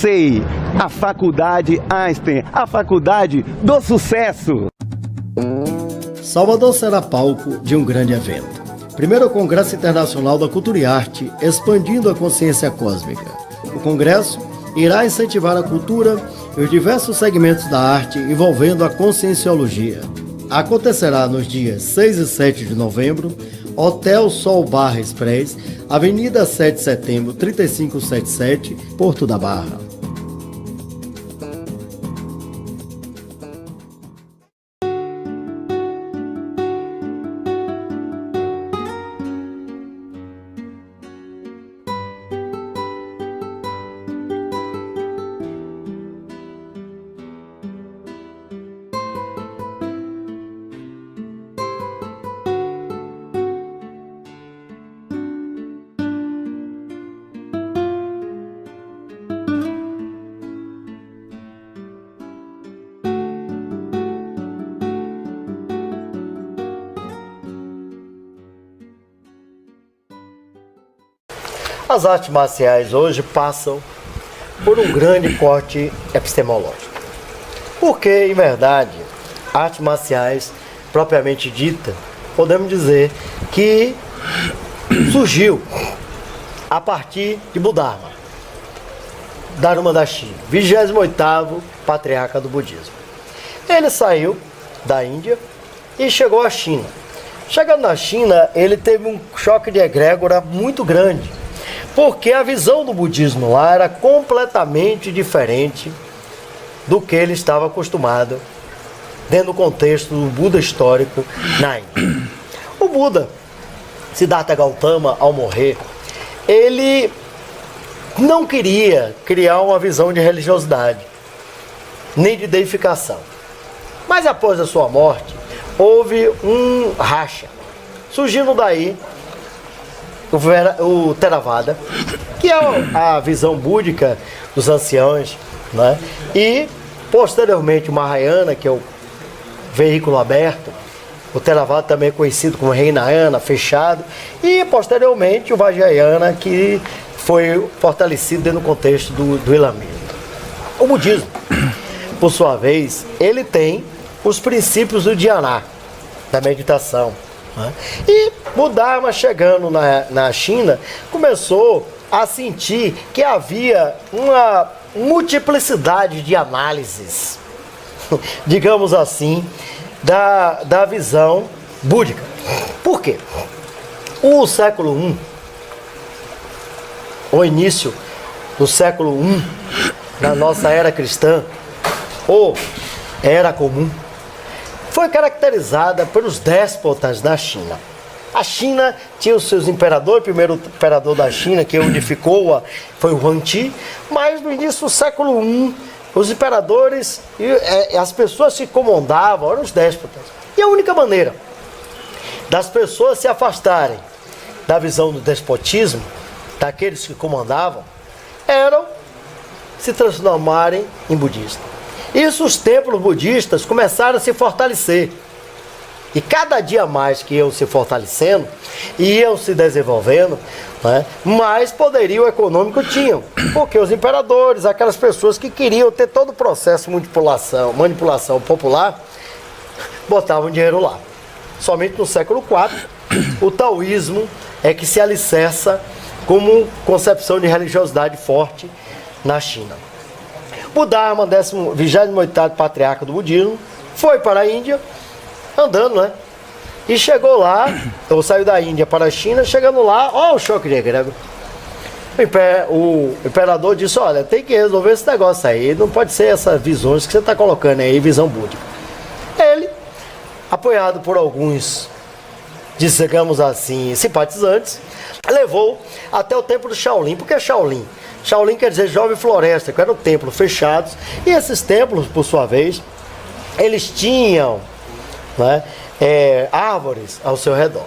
SEI, a Faculdade Einstein, a faculdade do sucesso. Salvador será palco de um grande evento. Primeiro Congresso Internacional da Cultura e Arte, expandindo a consciência cósmica. O congresso irá incentivar a cultura e os diversos segmentos da arte envolvendo a conscienciologia. Acontecerá nos dias 6 e 7 de novembro, Hotel Sol Barra Express, Avenida 7 de Setembro, 3577, Porto da Barra. As artes marciais hoje passam por um grande corte epistemológico. Porque, em verdade, artes marciais, propriamente dita, podemos dizer que surgiu a partir de Buddharma, Dharmadashina, 28º patriarca do budismo. Ele saiu da Índia e chegou à China. Chegando na China, ele teve um choque de egrégora muito grande, porque a visão do budismo lá era completamente diferente do que ele estava acostumado dentro do contexto do Buda histórico na Índia. O Buda, Siddhartha Gautama, ao morrer, ele não queria criar uma visão de religiosidade, nem de deificação. Mas após a sua morte, houve um racha, surgindo daí o Theravada, que é a visão búdica dos anciãos, né? E posteriormente o Mahayana, que é o veículo aberto, o Theravada também é conhecido como Hinayana, fechado, e posteriormente o Vajrayana, que foi fortalecido dentro do contexto do islamismo. O budismo, por sua vez, ele tem os princípios do dhyana, da meditação. E o Dharma, chegando na China, começou a sentir que havia uma multiplicidade de análises, digamos assim, da visão búdica. Por quê? O século I, o início do século I, na nossa era cristã, ou era comum, foi caracterizada pelos déspotas da China. A China tinha os seus imperadores, o primeiro imperador da China que unificou-a foi o Huangdi, mas no início do século I, os imperadores e as pessoas que comandavam eram os déspotas. E a única maneira das pessoas se afastarem da visão do despotismo, daqueles que comandavam, era se transformarem em budistas. Isso, os templos budistas começaram a se fortalecer. E cada dia mais que iam se fortalecendo, iam se desenvolvendo, né, mais poderio econômico tinham. Porque os imperadores, aquelas pessoas que queriam ter todo o processo de manipulação popular, botavam dinheiro lá. Somente no século IV, o taoísmo é que se alicerça como concepção de religiosidade forte na China. O Dharma, 28º patriarca do budismo, foi para a Índia, andando, né? E chegou lá, ou saiu da Índia para a China, chegando lá, ó o choque de egrégora. O imperador disse, olha, tem que resolver esse negócio aí, não pode ser essas visões que você está colocando aí, visão búdica. Ele, apoiado por alguns, digamos assim, simpatizantes, levou até o templo de Shaolin. Por que Shaolin? Shaolin quer dizer jovem floresta, que eram templos fechados, e esses templos, por sua vez, eles tinham, né, árvores ao seu redor.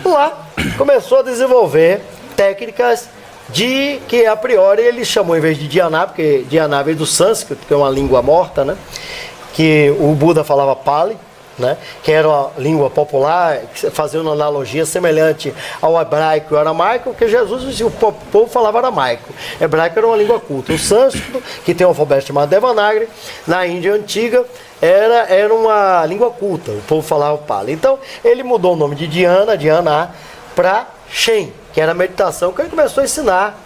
Lá começou a desenvolver técnicas de que a priori ele chamou, em vez de dhyana, porque dhyana veio do sânscrito, que é uma língua morta, né, que o Buda falava Pali, né, que era uma língua popular, fazendo uma analogia semelhante ao hebraico e ao aramaico, que Jesus, o povo falava aramaico. Hebraico era uma língua culta. O sânscrito, que tem um alfabeto chamado Devanagari, na Índia Antiga, era uma língua culta, o povo falava Pali. Então, ele mudou o nome de Dhyana, para Shen, que era a meditação, que ele começou a ensinar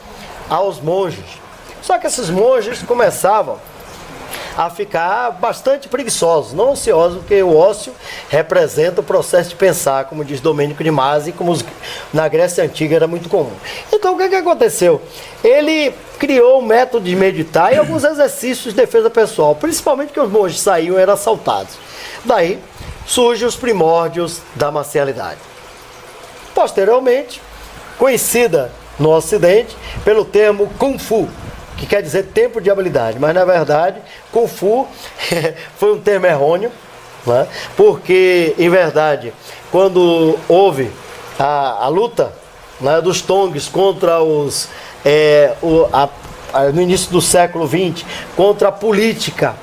aos monges. Só que esses monges começavam a ficar bastante preguiçosos, não ociosos, porque o ócio representa o processo de pensar, como diz Domênico de Masi, como na Grécia Antiga era muito comum. Então, o que aconteceu? Ele criou um método de meditar e alguns exercícios de defesa pessoal, principalmente que os monges saíam e eram assaltados. Daí surgem os primórdios da marcialidade. Posteriormente, conhecida no Ocidente pelo termo Kung Fu, que quer dizer tempo de habilidade, mas na verdade Kung Fu foi um termo errôneo, né? Porque em verdade quando houve a luta, né, dos Tongs contra os no início do século XX, contra a política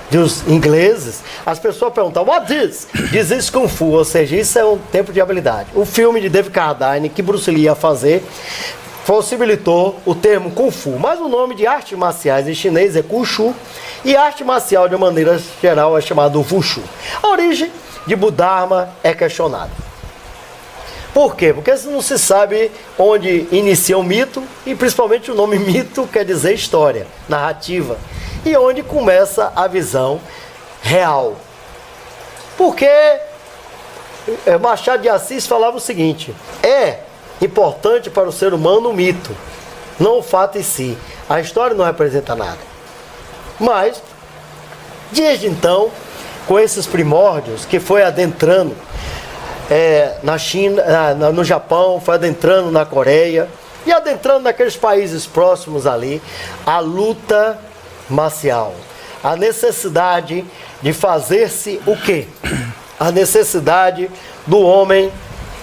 dos ingleses, as pessoas perguntavam: what is? This is Kung Fu, ou seja, isso é um tempo de habilidade. O filme de David Carradine que Bruce Lee ia fazer possibilitou o termo Kung Fu, mas o nome de artes marciais em chinês é Kung Shu, e arte marcial de maneira geral é chamado Wushu. A origem de Budharma é questionada. Por quê? Porque não se sabe onde inicia o mito, e principalmente o nome mito quer dizer história, narrativa, e onde começa a visão real. Porque Machado de Assis falava o seguinte: importante para o ser humano o mito, não o fato em si. A história não representa nada. Mas, desde então, com esses primórdios que foi adentrando na China, no Japão, foi adentrando na Coreia e adentrando naqueles países próximos ali, a luta marcial, a necessidade de fazer-se o quê? A necessidade do homem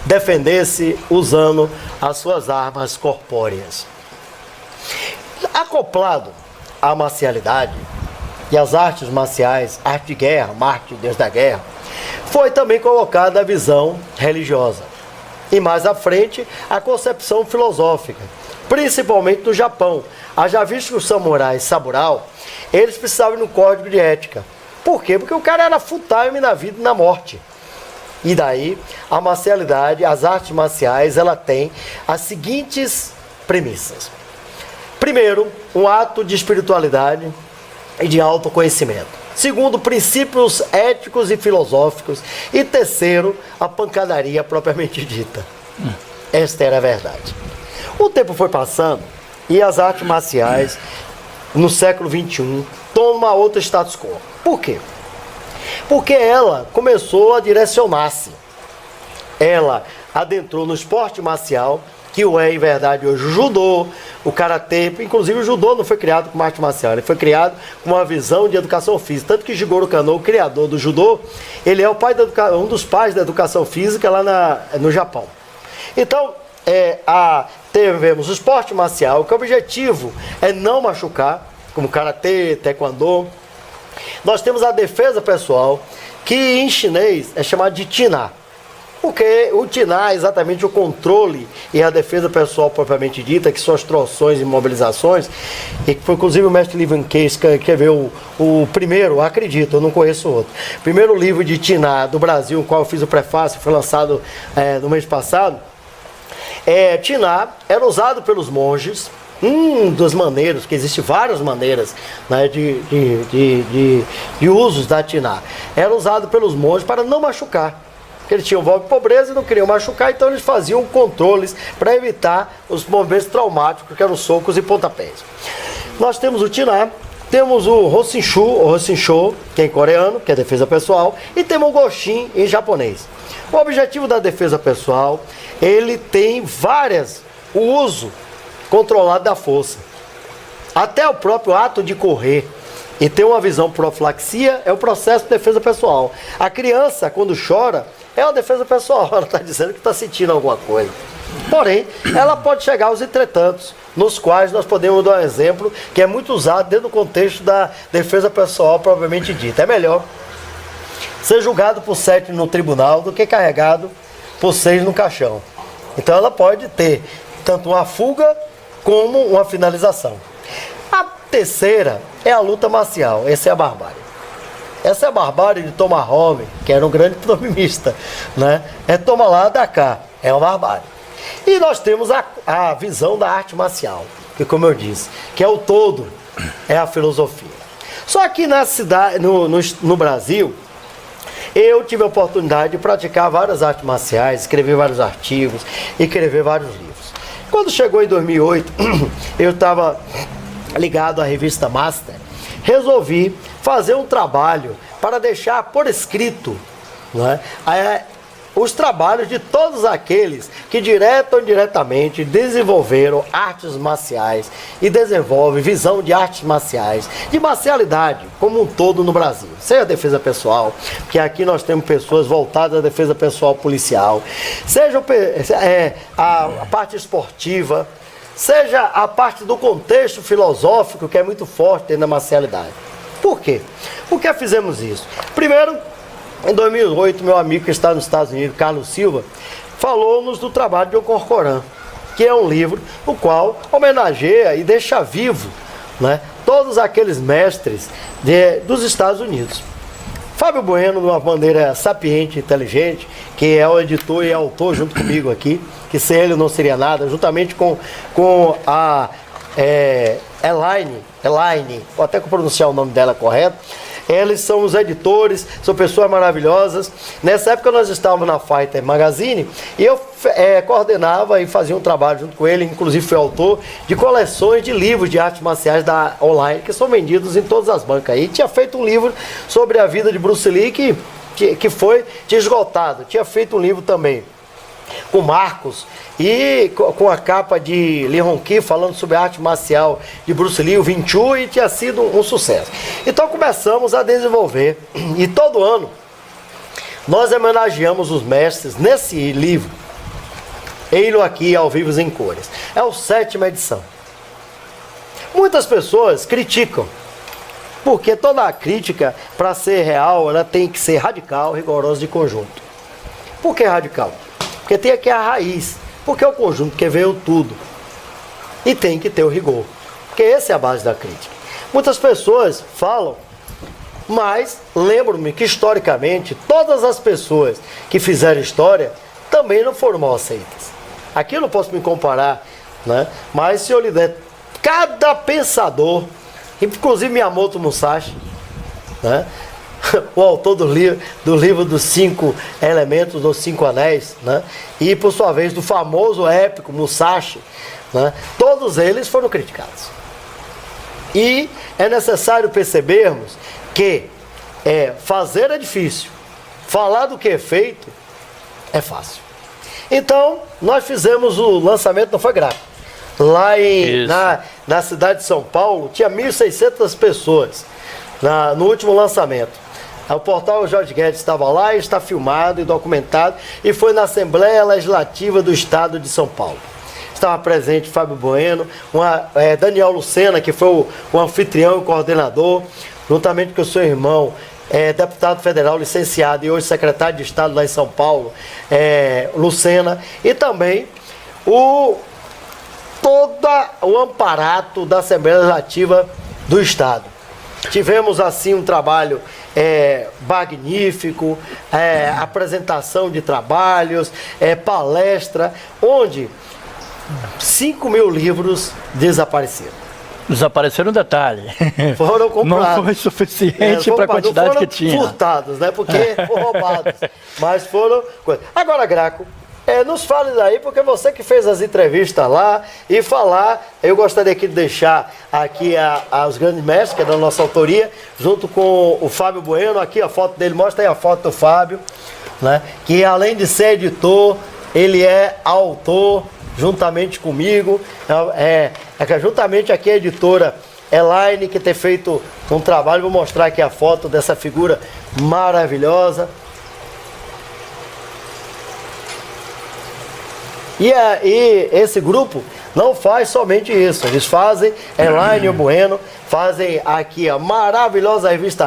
defender-se usando as suas armas corpóreas. Acoplado à marcialidade e às artes marciais, arte de guerra, Marte, Deus da guerra, foi também colocada a visão religiosa. E mais à frente, a concepção filosófica, principalmente no Japão. Já visto que os samurais Saburao, eles precisavam de um código de ética. Por quê? Porque o cara era full time na vida e na morte. E daí, a marcialidade, as artes marciais, ela tem as seguintes premissas. Primeiro, um ato de espiritualidade e de autoconhecimento. Segundo, princípios éticos e filosóficos. E terceiro, a pancadaria propriamente dita. Esta era a verdade. O tempo foi passando e as artes marciais, no século XXI, tomam uma outra status quo. Por quê? Porque ela começou a direcionar-se. Ela adentrou no esporte marcial, que é, em verdade, hoje o judô, o karatê. Inclusive o judô não foi criado como arte marcial, ele foi criado com uma visão de educação física. Tanto que Jigoro Kano, o criador do judô, ele é um dos pais da educação física lá no Japão. Então, tivemos o esporte marcial, que o objetivo é não machucar, como karatê, taekwondo. Nós temos a defesa pessoal, que em chinês é chamado de Tina. Porque o Tina é exatamente o controle e a defesa pessoal propriamente dita, que são as troções e mobilizações, e que foi inclusive o mestre Li Wen Case que escreveu o primeiro, acredito, eu não conheço outro, primeiro livro de Tina do Brasil, o qual eu fiz o prefácio, foi lançado no mês passado. Tina era usado pelos monges. Das maneiras, que existem várias maneiras, né, de usos da Tina, era usado pelos monges para não machucar, porque eles tinham voto de pobreza e não queriam machucar, então eles faziam controles para evitar os movimentos traumáticos, que eram socos e pontapés. Nós temos o Tina, temos o Hoshinshu, ou Hoshinsho, que é em coreano, que é defesa pessoal, e temos o Goshin em japonês. O objetivo da defesa pessoal, ele tem o uso controlado da força. Até o próprio ato de correr e ter uma visão profilaxia é o processo de defesa pessoal. A criança, quando chora, é uma defesa pessoal. Ela está dizendo que está sentindo alguma coisa. Porém, ela pode chegar aos entretantos, nos quais nós podemos dar um exemplo que é muito usado dentro do contexto da defesa pessoal propriamente dita. É melhor ser julgado por 7 no tribunal do que carregado por 6 no caixão. Então ela pode ter tanto uma fuga como uma finalização. A terceira é a luta marcial, essa é a barbárie. Essa é a barbárie de Thomas Hobbes, que era um grande economista, né? É toma lá, dá cá, é uma barbárie. E nós temos a visão da arte marcial, que como eu disse, que é o todo, é a filosofia. Só que na cidade, no Brasil, eu tive a oportunidade de praticar várias artes marciais, escrever vários artigos, escrever vários livros. Quando chegou em 2008, eu estava ligado à revista Master, resolvi fazer um trabalho para deixar por escrito, né, os trabalhos de todos aqueles que direto ou indiretamente desenvolveram artes marciais e desenvolvem visão de artes marciais, de marcialidade como um todo no Brasil. Seja a defesa pessoal, que aqui nós temos pessoas voltadas à defesa pessoal policial, seja a parte esportiva, seja a parte do contexto filosófico, que é muito forte dentro da marcialidade. Por quê? Por que fizemos isso? Primeiro, em 2008, meu amigo que está nos Estados Unidos, Carlos Silva, falou-nos do trabalho de Ocorcorã, que é um livro no qual homenageia e deixa vivo, né, todos aqueles mestres dos Estados Unidos. Fábio Bueno, de uma maneira sapiente e inteligente, que é o editor e autor junto comigo aqui, que sem ele não seria nada, juntamente com a Elaine, vou até pronunciar o nome dela correto. Eles são os editores, são pessoas maravilhosas. Nessa época nós estávamos na Fighter Magazine e eu coordenava e fazia um trabalho junto com ele, inclusive fui autor de coleções de livros de artes marciais da online, que são vendidos em todas as bancas. E tinha feito um livro sobre a vida de Bruce Lee que foi esgotado. Tinha feito um livro também com Marcos e com a capa de Lee Hong-ki falando sobre a arte marcial de Bruce Lee, o 21, e tinha sido um sucesso. Então começamos a desenvolver e todo ano nós homenageamos os mestres nesse livro, Ei-lo aqui ao vivo em cores. É a 7ª edição. Muitas pessoas criticam, porque toda a crítica, para ser real, ela tem que ser radical, rigorosa de conjunto. Por que radical? Porque tem aqui a raiz, porque é o conjunto que veio tudo. E tem que ter o rigor, porque essa é a base da crítica. Muitas pessoas falam, mas lembro-me que historicamente todas as pessoas que fizeram história também não foram mal aceitas. Aqui eu não posso me comparar, né? Mas se eu lhe der cada pensador, inclusive Miyamoto Musashi, né? O autor do livro dos 5 elementos, dos 5 anéis, né? E por sua vez do famoso épico Musashi, né? Todos eles foram criticados. E é necessário percebermos que fazer é difícil, falar do que é feito é fácil. Então, nós fizemos o lançamento, não foi grátis. Lá na cidade de São Paulo, tinha 1.600 pessoas no último lançamento. O portal Jorge Guedes estava lá, está filmado e documentado, e foi na Assembleia Legislativa do Estado de São Paulo. Estava presente Fábio Bueno, Daniel Lucena, que foi o anfitrião e coordenador, juntamente com o seu irmão, deputado federal licenciado e hoje secretário de Estado lá em São Paulo, Lucena, e também todo o amparato da Assembleia Legislativa do Estado. Tivemos assim um trabalho magnífico, apresentação de trabalhos, palestra, onde 5.000 livros desapareceram. Desapareceram um detalhe. Foram comprados. Não foi suficiente para a quantidade que tinha. Foram furtados, né? Porque foram roubados. Mas foram... Agora, Graco, nos fale daí, porque você que fez as entrevistas lá e falar, eu gostaria aqui de deixar aqui os grandes mestres, que é da nossa autoria, junto com o Fábio Bueno, aqui a foto dele, mostra aí a foto do Fábio, né? Que além de ser editor, ele é autor, juntamente comigo, juntamente aqui a editora Elaine, que tem feito um trabalho, vou mostrar aqui a foto dessa figura maravilhosa. E esse grupo não faz somente isso. Eles fazem Elaine Bueno, fazem aqui a maravilhosa revista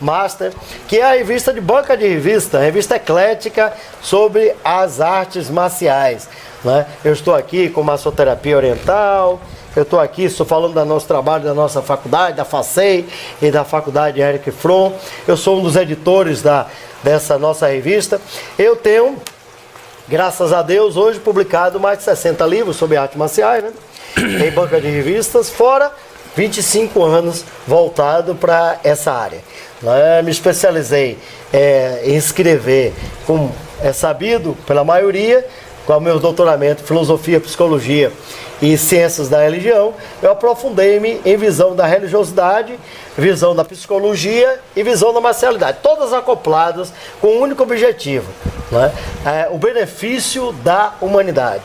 Master, que é a revista de banca de revista, revista eclética sobre as artes marciais, né? Eu estou aqui com massoterapia oriental, eu estou aqui, estou falando do nosso trabalho, da nossa faculdade, da FACEI e da faculdade Eric Fromm. Eu sou um dos editores dessa nossa revista. Eu tenho, graças a Deus, hoje publicado mais de 60 livros sobre artes marciais, né? Em banca de revistas, fora 25 anos voltado para essa área. Me especializei em escrever, como é sabido pela maioria, com o meu doutoramento em Filosofia, Psicologia e Ciências da Religião. Eu aprofundei-me em visão da religiosidade, visão da psicologia e visão da marcialidade, todas acopladas com um único objetivo, né? O benefício da humanidade.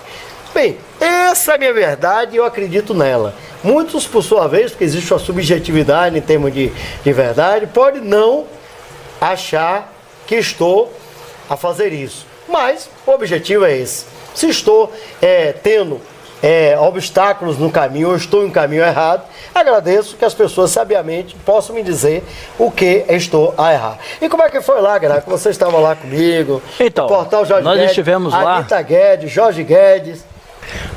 Bem, essa é a minha verdade e eu acredito nela. Muitos, por sua vez, porque existe uma subjetividade em termos de verdade, podem não achar que estou a fazer isso. Mas o objetivo é esse. Se estou tendo obstáculos no caminho ou estou em um caminho errado, agradeço que as pessoas sabiamente possam me dizer o que estou a errar. E como é que foi lá, Graco? Você estava lá comigo, então, no portal Jorge nós Guedes, estivemos lá. Anitta Guedes, Jorge Guedes.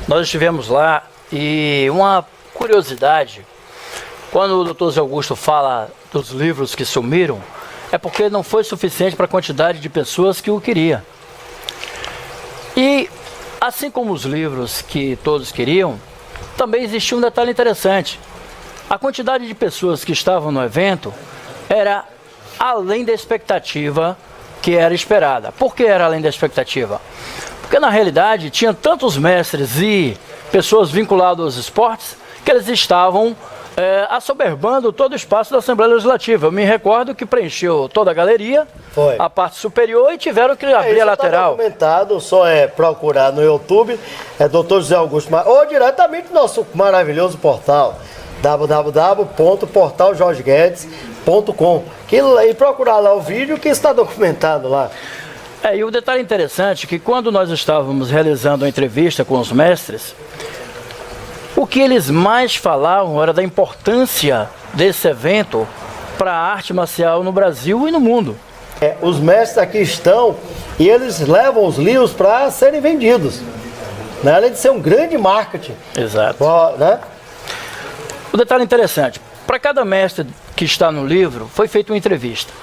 Nós estivemos lá e uma curiosidade, quando o Dr. Zé Augusto fala dos livros que sumiram, é porque não foi suficiente para a quantidade de pessoas que o queria. E assim como os livros que todos queriam, também existia um detalhe interessante. A quantidade de pessoas que estavam no evento era além da expectativa que era esperada. Por que era além da expectativa? Porque na realidade tinha tantos mestres e pessoas vinculadas aos esportes que eles estavam assoberbando todo o espaço da Assembleia Legislativa. Eu me recordo que preencheu toda a galeria, a parte superior, e tiveram que abrir a lateral. Está documentado, só procurar no YouTube, Dr. José Augusto, ou diretamente no nosso maravilhoso portal, www.portaljorgeguedes.com, e procurar lá o vídeo que está documentado lá. E o detalhe interessante é que quando nós estávamos realizando a entrevista com os mestres, o que eles mais falavam era da importância desse evento para a arte marcial no Brasil e no mundo. Os mestres aqui estão e eles levam os livros para serem vendidos, né? Além de ser um grande marketing. Exato. Né? O detalhe interessante, para cada mestre que está no livro, foi feita uma entrevista.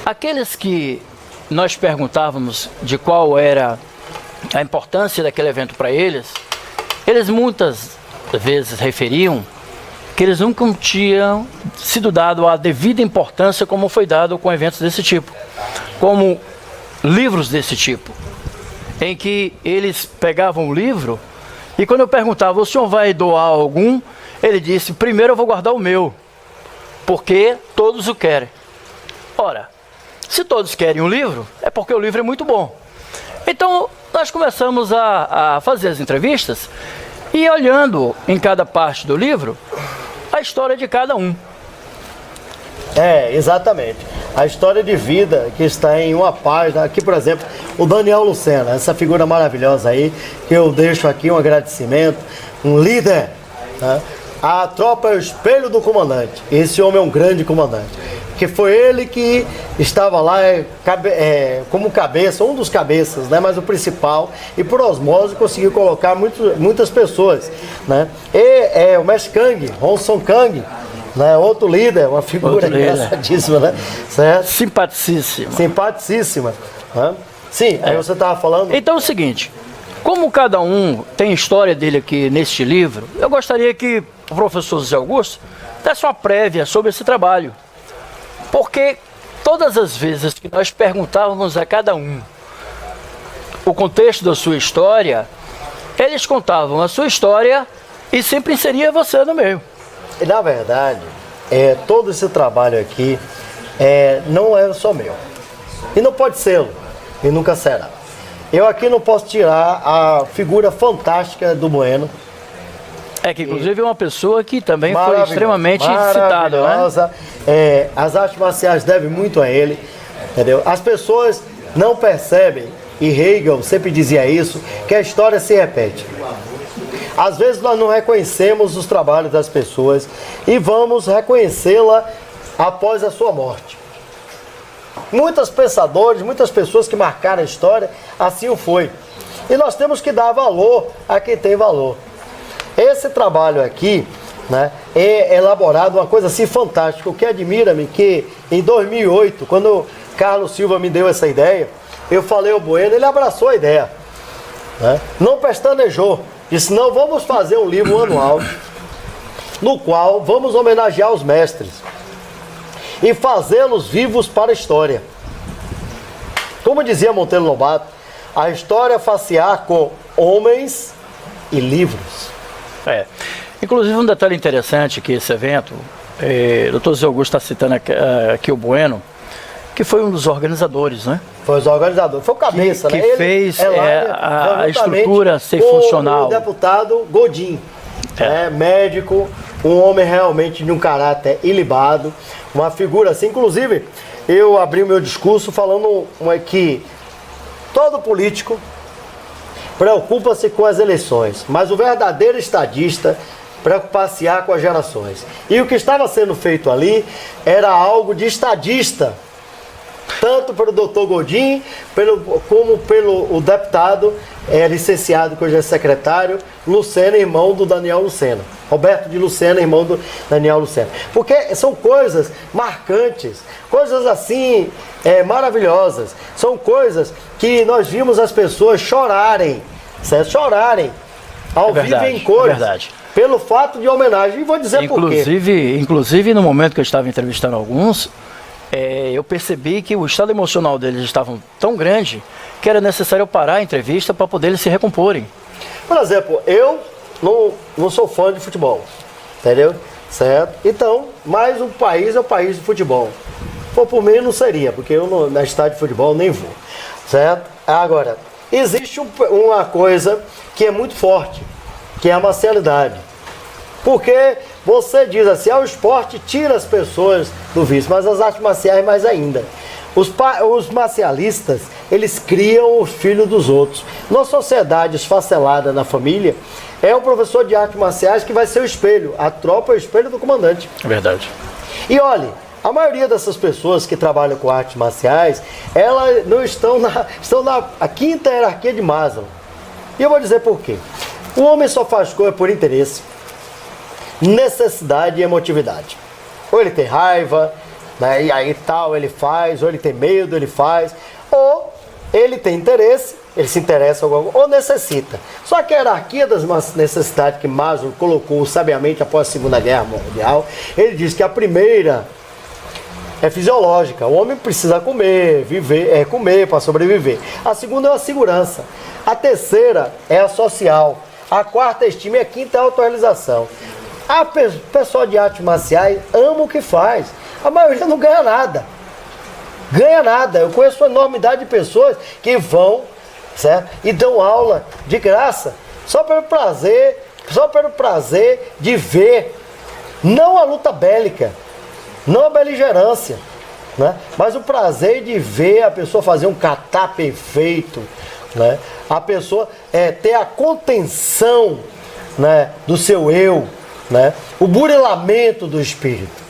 Aqueles que nós perguntávamos de qual era a importância daquele evento para eles, eles muitas vezes referiam que eles nunca tinham sido dado a devida importância como foi dado com eventos desse tipo, como livros desse tipo, em que eles pegavam o livro e quando eu perguntava, o senhor vai doar algum? Ele disse, primeiro eu vou guardar o meu, porque todos o querem. Ora, se todos querem um livro, é porque o livro é muito bom. Então, nós começamos a fazer as entrevistas e olhando em cada parte do livro, a história de cada um. Exatamente. A história de vida que está em uma página. Aqui, por exemplo, o Daniel Lucena, essa figura maravilhosa aí, que eu deixo aqui um agradecimento, um líder, né? A tropa é o espelho do comandante. Esse homem é um grande comandante. Que foi ele que estava lá como cabeça, um dos cabeças, né, mas o principal, e por osmose conseguiu colocar muitas pessoas, né? E o mestre Kang, Honson Kang, né, outro líder, uma figura engraçadíssima, né? Certo? Simpaticíssima. Né? Sim, aí você estava falando. Então é o seguinte, como cada um tem a história dele aqui neste livro, eu gostaria que o professor José Augusto desse uma prévia sobre esse trabalho. Porque todas as vezes que nós perguntávamos a cada um o contexto da sua história, eles contavam a sua história e sempre inseria você no meio. E na verdade, todo esse trabalho aqui não é só meu. E não pode ser, e nunca será. Eu aqui não posso tirar a figura fantástica do Bueno. Que inclusive é uma pessoa que também foi extremamente citada, né? As artes marciais devem muito a ele, entendeu? As pessoas não percebem e Hegel sempre dizia isso, que a história se repete. Às vezes nós não reconhecemos os trabalhos das pessoas e vamos reconhecê-la após a sua morte. Muitos pensadores, muitas pessoas que marcaram a história, assim o foi. E nós temos que dar valor a quem tem valor. Esse trabalho aqui, né, é elaborado uma coisa assim fantástica. O que admira-me que em 2008, quando Carlos Silva me deu essa ideia, eu falei ao Bueno, ele abraçou a ideia, né? Não pestanejou, disse, não, vamos fazer um livro anual no qual vamos homenagear os mestres e fazê-los vivos para a história. Como dizia Monteiro Lobato, a história facear com homens e livros. Inclusive um detalhe interessante que esse evento, o Dr. Zé Augusto está citando aqui o Bueno, que foi um dos organizadores, né? Foi os organizadores, foi o cabeça, que né? Ele fez a estrutura ser com funcional. O deputado Godin, médico, um homem realmente de um caráter ilibado, uma figura assim. Inclusive, eu abri o meu discurso falando que todo político preocupa-se com as eleições, mas o verdadeiro estadista preocupa-se com as gerações. E o que estava sendo feito ali era algo de estadista, tanto pelo doutor Godin, como pelo o deputado licenciado, que hoje é secretário, Lucena, irmão do Daniel Lucena. Roberto de Lucena, irmão do Daniel Lucena. Porque são coisas marcantes, coisas assim maravilhosas. São coisas que nós vimos as pessoas chorarem, certo? Chorarem ao vivo em cores. Pelo fato de homenagem. E vou dizer por quê. Inclusive, no momento que eu estava entrevistando alguns, eu percebi que o estado emocional deles estava tão grande que era necessário parar a entrevista para poder eles se recomporem. Por exemplo, eu não sou fã de futebol, entendeu? Certo? Então, mas o país é o país de futebol. Por mim não seria, porque eu na estádio de futebol nem vou, certo? Agora, existe uma coisa que é muito forte, que é a marcialidade. Porque você diz assim, o esporte tira as pessoas do vício, mas as artes marciais mais ainda. Os marcialistas, eles criam os filhos dos outros. Na sociedade esfacelada na família, é o professor de artes marciais que vai ser o espelho. A tropa é o espelho do comandante. É verdade. E olha, a maioria dessas pessoas que trabalham com artes marciais, elas não estão na quinta hierarquia de Maslow. E eu vou dizer por quê. O homem só faz coisa por interesse, necessidade e emotividade. Ou ele tem raiva, né, e aí tal, ele faz, ou ele tem medo, ele faz, ou ele tem interesse, ele se interessa ou necessita. Só que a hierarquia das necessidades que Maslow colocou sabiamente após a Segunda Guerra Mundial, ele diz que a primeira é fisiológica, o homem precisa comer, viver, comer para sobreviver. A segunda é a segurança, a terceira é a social, a quarta é a estima e a quinta é a autorrealização. A pessoa de artes marciais ama o que faz. A maioria não ganha nada. Ganha nada. Eu conheço uma enormidade de pessoas que vão, certo? E dão aula de graça. Só pelo prazer de ver. Não a luta bélica. Não a beligerância. Né? Mas o prazer de ver a pessoa fazer um kata perfeito. Né? A pessoa ter a contenção, né, do seu eu. Né? O burilamento do espírito.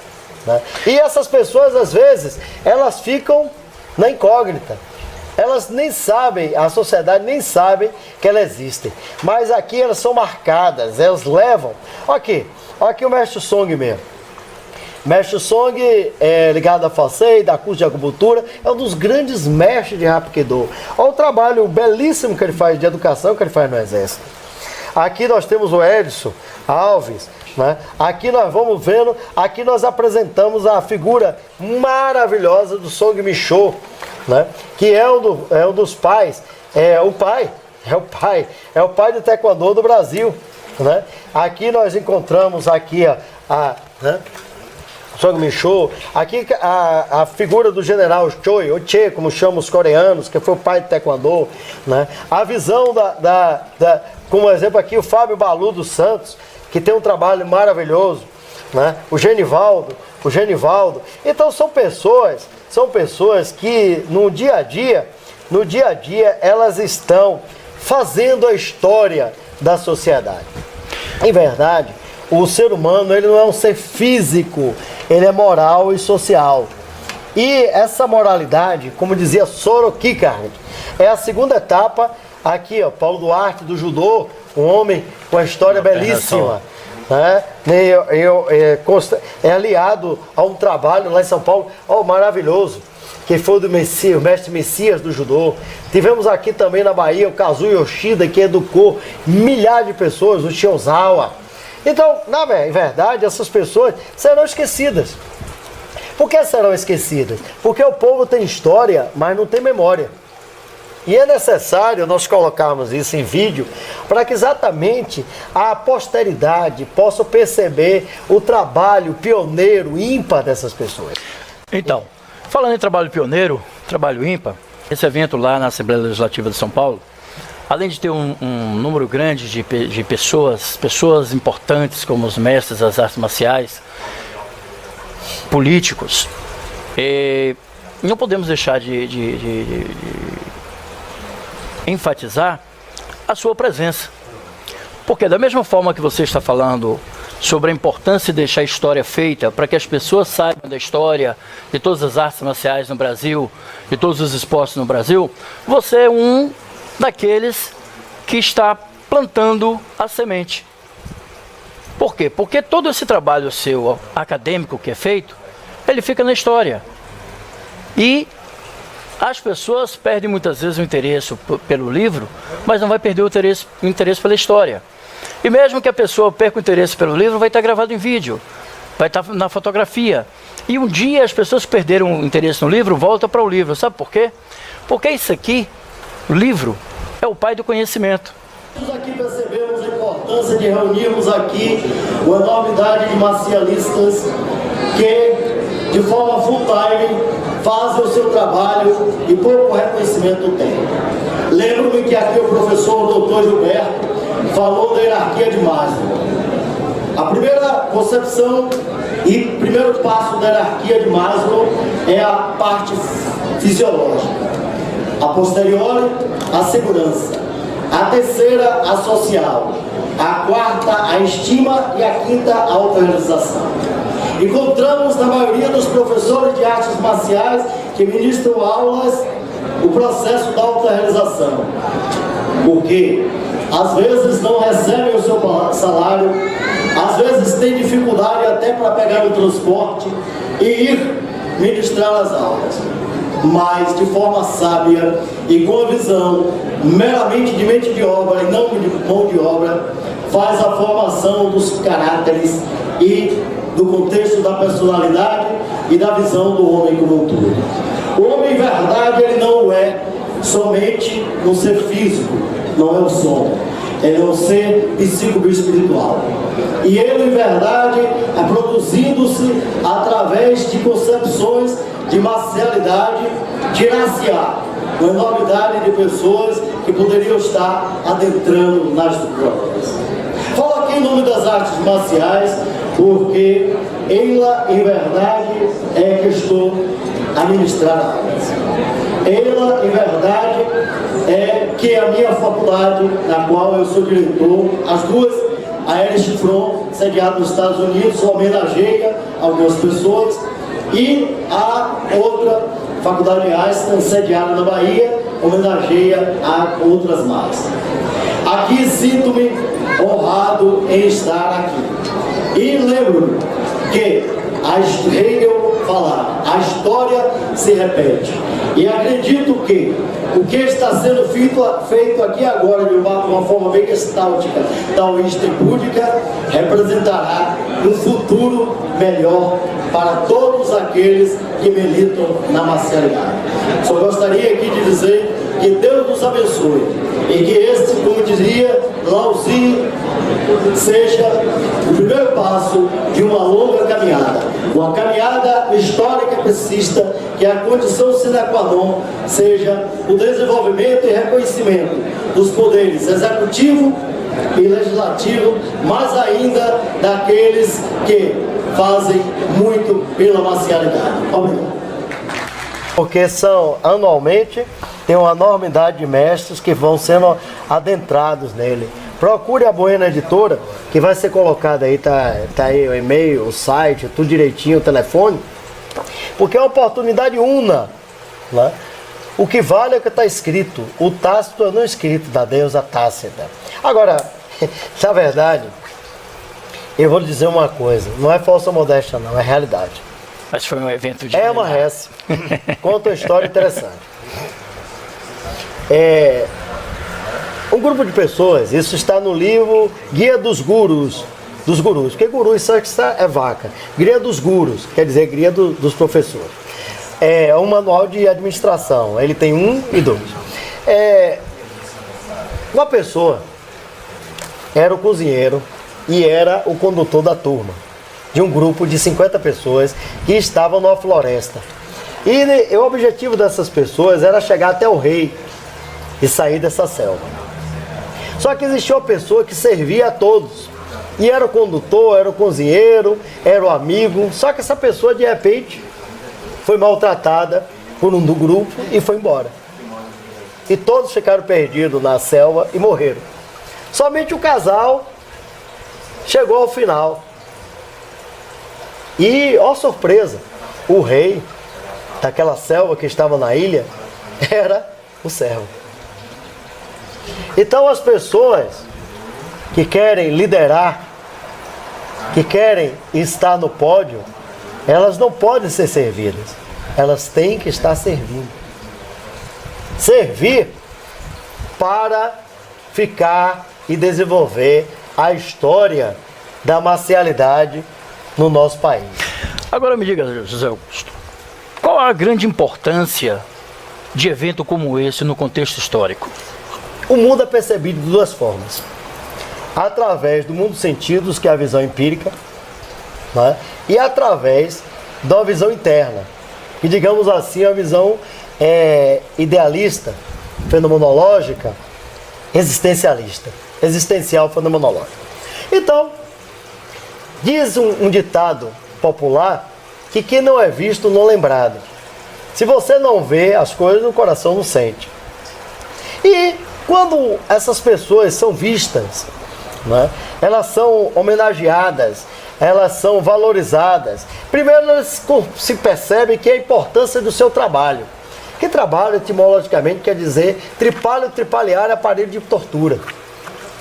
Né? E essas pessoas, às vezes, elas ficam na incógnita. Elas nem sabem, a sociedade nem sabe que elas existem. Mas aqui elas são marcadas, elas levam. Aqui o Mestre Song mesmo. Mestre Song é ligado a Facei, da curso de acupuntura, é um dos grandes mestres de Hapkido. Olha o trabalho belíssimo que ele faz de educação, que ele faz no Exército. Aqui nós temos o Edson Alves. Né? Aqui nós vamos vendo, aqui nós apresentamos a figura maravilhosa do Song Micho, né? Que é um dos pais, é o pai do Taekwondo do Brasil, né? Aqui nós encontramos aqui Song Micho, aqui a figura do general Choi, ou Che, como chamam os coreanos, que foi o pai do Taekwondo, né? A visão como exemplo aqui o Fábio Balu dos Santos, que tem um trabalho maravilhoso, né? O Genivaldo. Então são pessoas que no dia a dia no dia a dia, elas estão fazendo a história da sociedade. Em verdade, o ser humano, ele não é um ser físico, ele é moral e social. E essa moralidade, como dizia Soren Kierkegaard, é a segunda etapa. Aqui, ó, Paulo Duarte, do judô, um homem com a história belíssima, né? É aliado a um trabalho lá em São Paulo, ó, maravilhoso, que foi do Messias, o mestre Messias do judô. Tivemos aqui também na Bahia o Kazuo Yoshida, que educou milhares de pessoas, o Shiozawa. Então, na verdade, essas pessoas serão esquecidas. Por que serão esquecidas? Porque o povo tem história, mas não tem memória. E é necessário nós colocarmos isso em vídeo para que exatamente a posteridade possa perceber o trabalho pioneiro, ímpar dessas pessoas. Então, falando em trabalho pioneiro, trabalho ímpar, esse evento lá na Assembleia Legislativa de São Paulo, além de ter um número grande de pessoas importantes como os mestres das artes marciais, políticos, não podemos deixar de enfatizar a sua presença. Porque da mesma forma que você está falando sobre a importância de deixar a história feita para que as pessoas saibam da história de todas as artes marciais no Brasil, de todos os esportes no Brasil, você é um daqueles que está plantando a semente. Por quê? Porque todo esse trabalho seu acadêmico que é feito, ele fica na história. E as pessoas perdem muitas vezes o interesse pelo livro, mas não vai perder o interesse pela história. E mesmo que a pessoa perca o interesse pelo livro, vai estar gravado em vídeo, vai estar na fotografia. E um dia as pessoas que perderam o interesse no livro voltam para o livro. Sabe por quê? Porque isso aqui, o livro, é o pai do conhecimento. Nós aqui percebemos a importância de reunirmos aqui uma enormidade de marcialistas que, de forma full-time, fazem o seu trabalho e pouco reconhecimento tem. Lembro-me que aqui o professor Dr. Gilberto falou da hierarquia de Maslow. A primeira concepção e primeiro passo da hierarquia de Maslow é a parte fisiológica. A posteriori, a segurança. A terceira, a social. A quarta, a estima. E a quinta, a autorrealização. Encontramos na maioria dos professores de artes marciais que ministram aulas o processo da autorrealização. Porque às vezes não recebem o seu salário, às vezes têm dificuldade até para pegar o transporte e ir ministrar as aulas. Mas de forma sábia e com a visão meramente de mente de obra e não de mão de obra, faz a formação dos caráteres e do contexto da personalidade e da visão do homem como um todo. O homem, em verdade, ele não é somente um ser físico, não é um som. Ele é um ser psíquico-espiritual. E ele, em verdade, é produzindo-se através de concepções de marcialidade, tirar-se-á uma enormidade de pessoas que poderiam estar adentrando nas drogas. Falo aqui em nome das artes marciais, porque ela, em verdade, é que estou a ministrar aulas. Ela, em verdade, é que a minha faculdade, na qual eu sou diretor, as duas, a Erich Fromm, sediada nos Estados Unidos, homenageia algumas pessoas, e a outra, Faculdade Einstein, sediada na Bahia, homenageia a outras mais. Aqui sinto-me honrado em estar aqui. E lembro que Hegel falava, a história se repete. E acredito que o que está sendo feito aqui agora de uma forma bem gestáltica, taoísta e búdica, representará um futuro melhor para todos aqueles que militam na marcialidade. Só gostaria aqui de dizer que Deus nos abençoe e que este, como dizia Lao Tzu, seja o primeiro passo de uma longa caminhada. Uma caminhada histórica que persista, que a condição sine qua non seja o desenvolvimento e reconhecimento dos poderes executivo e legislativo, mas ainda daqueles que fazem muito pela marcialidade. Obrigado. Porque anualmente tem uma enormidade de mestres que vão sendo adentrados nele. Procure a Bueno Editora, que vai ser colocada aí, tá aí o e-mail, o site, tudo direitinho, o telefone, porque é uma oportunidade una, né? O que vale é o que está escrito, o tácito é o não escrito da deusa Tácita. Agora, na verdade, eu vou lhe dizer uma coisa, não é falsa modéstia não, é realidade. Mas foi um evento de... É uma res. Conta uma história interessante. Um grupo de pessoas, isso está no livro Guia dos Gurus, porque guru isso é vaca. Guia dos Gurus, quer dizer guia dos professores. É um manual de administração, ele tem 1 e 2. Uma pessoa era o cozinheiro e era o condutor da turma, de um grupo de 50 pessoas que estavam numa floresta. E o objetivo dessas pessoas era chegar até o rei e sair dessa selva. Só que existia uma pessoa que servia a todos. E era o condutor, era o cozinheiro, era o amigo. Só que essa pessoa, de repente, foi maltratada por um do grupo e foi embora. E todos ficaram perdidos na selva e morreram. Somente o casal chegou ao final. E, ó surpresa, o rei daquela selva que estava na ilha era o servo. Então as pessoas que querem liderar, que querem estar no pódio, elas não podem ser servidas, elas têm que estar servindo. Servir para ficar e desenvolver a história da marcialidade no nosso país. Agora me diga, José Augusto, qual a grande importância de evento como esse no contexto histórico? O mundo é percebido de duas formas. Através do mundo dos sentidos, que é a visão empírica, né? E através da visão interna, que, digamos assim, é a visão idealista, fenomenológica, existencial fenomenológica. Então, diz um ditado popular que quem não é visto não é lembrado. Se você não vê as coisas, o coração não sente. E quando essas pessoas são vistas, né, elas são homenageadas, elas são valorizadas. Primeiro, elas se percebem que é a importância do seu trabalho. Que trabalho, etimologicamente, quer dizer tripalho, tripalhar, aparelho de tortura.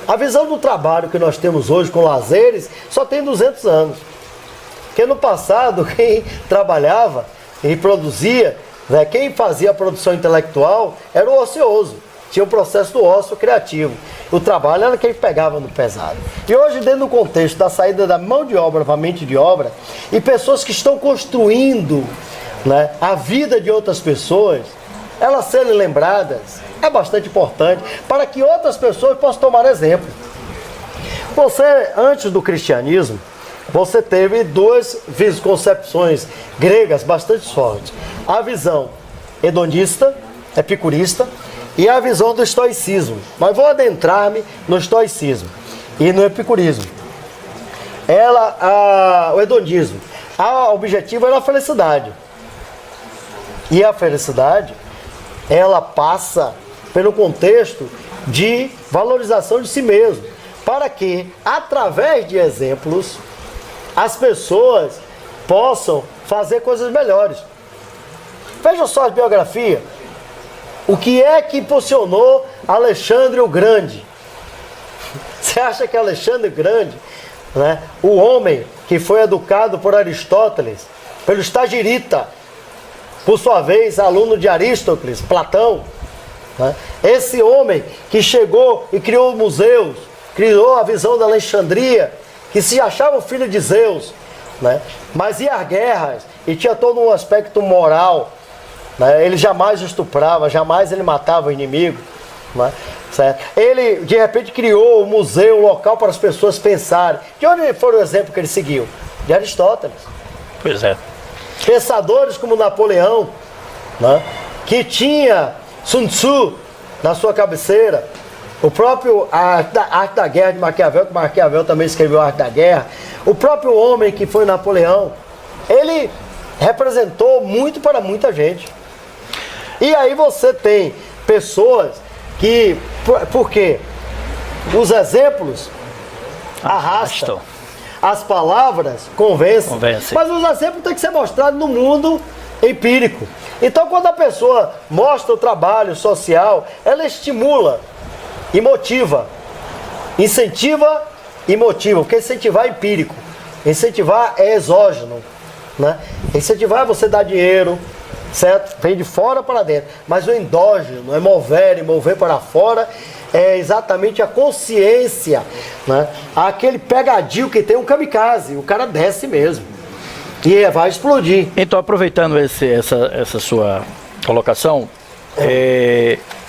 A visão do trabalho que nós temos hoje com lazeres só tem 200 anos. Porque no passado, quem trabalhava e produzia, né, quem fazia a produção intelectual era o ocioso. Tinha o processo do ócio criativo. O trabalho era quem pegava no pesado. E hoje, dentro do contexto da saída da mão de obra para a mente de obra, e pessoas que estão construindo, né, a vida de outras pessoas, elas serem lembradas, é bastante importante para que outras pessoas possam tomar exemplo. Você, antes do cristianismo, você teve duas concepções gregas bastante fortes. A visão hedonista, epicurista, e a visão do estoicismo. Mas vou adentrar-me no estoicismo e no epicurismo. O hedonismo, o objetivo era a felicidade. E a felicidade, ela passa pelo contexto de valorização de si mesmo, para que, através de exemplos, as pessoas possam fazer coisas melhores. Veja só as biografias. O que é que impulsionou Alexandre o Grande? Você acha que Alexandre o Grande, né, o homem que foi educado por Aristóteles, pelo Estagirita, por sua vez aluno de Aristóteles, Platão, né, esse homem que chegou e criou museus, criou a visão da Alexandria, que se achava o filho de Zeus, né, mas ia às guerras e tinha todo um aspecto moral. Ele jamais estuprava, jamais ele matava o inimigo, né? Certo? Ele, de repente, criou um museu, um local para as pessoas pensarem. De onde foi o exemplo que ele seguiu? De Aristóteles. Pois é. Pensadores como Napoleão, né? Que tinha Sun Tzu na sua cabeceira. O próprio Arte da Guerra de Maquiavel, que Maquiavel também escreveu a Arte da Guerra. O próprio homem que foi Napoleão, ele representou muito para muita gente. E aí você tem pessoas que... Por quê? Os exemplos arrastam. As palavras convencem. Mas os exemplos têm que ser mostrados no mundo empírico. Então, quando a pessoa mostra o trabalho social, ela estimula e motiva. Incentiva e motiva. Porque incentivar é empírico. Incentivar é exógeno, né? Incentivar é você dar dinheiro, certo? Vem de fora para dentro. Mas o endógeno é mover e mover para fora é exatamente a consciência, né? Aquele pegadinho que tem um kamikaze, o cara desce mesmo e vai explodir. Então, aproveitando essa sua colocação,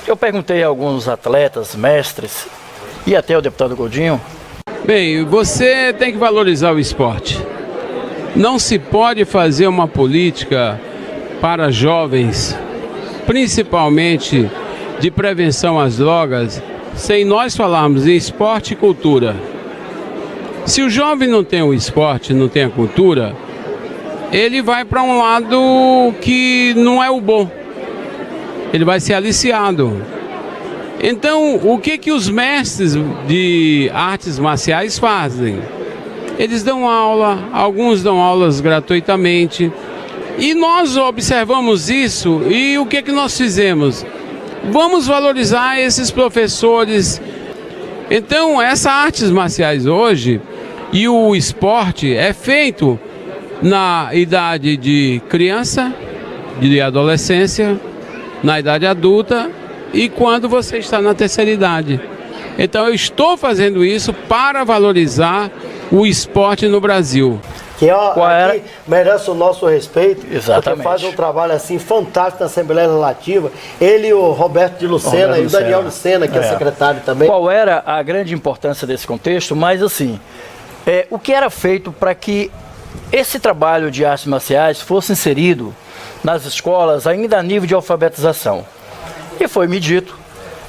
eu perguntei a alguns atletas, mestres e até o deputado Godinho. Bem, você tem que valorizar o esporte. Não se pode fazer uma política para jovens, principalmente de prevenção às drogas, sem nós falarmos em esporte e cultura. Se o jovem não tem o esporte, não tem a cultura, ele vai para um lado que não é o bom. Ele vai ser aliciado. Então, o que os mestres de artes marciais fazem? Eles dão aula, alguns dão aulas gratuitamente. E nós observamos isso e o que nós fizemos? Vamos valorizar esses professores. Então, essas artes marciais hoje e o esporte é feito na idade de criança, de adolescência, na idade adulta e quando você está na terceira idade. Então, eu estou fazendo isso para valorizar o esporte no Brasil. Que aqui merece o nosso respeito. Exatamente. Porque faz um trabalho assim fantástico na Assembleia Legislativa. Ele e o Roberto de Lucena e o Daniel Lucena, que é secretário também. Qual era a grande importância desse contexto? Mas assim, o que era feito para que esse trabalho de artes marciais fosse inserido nas escolas ainda a nível de alfabetização? E foi me dito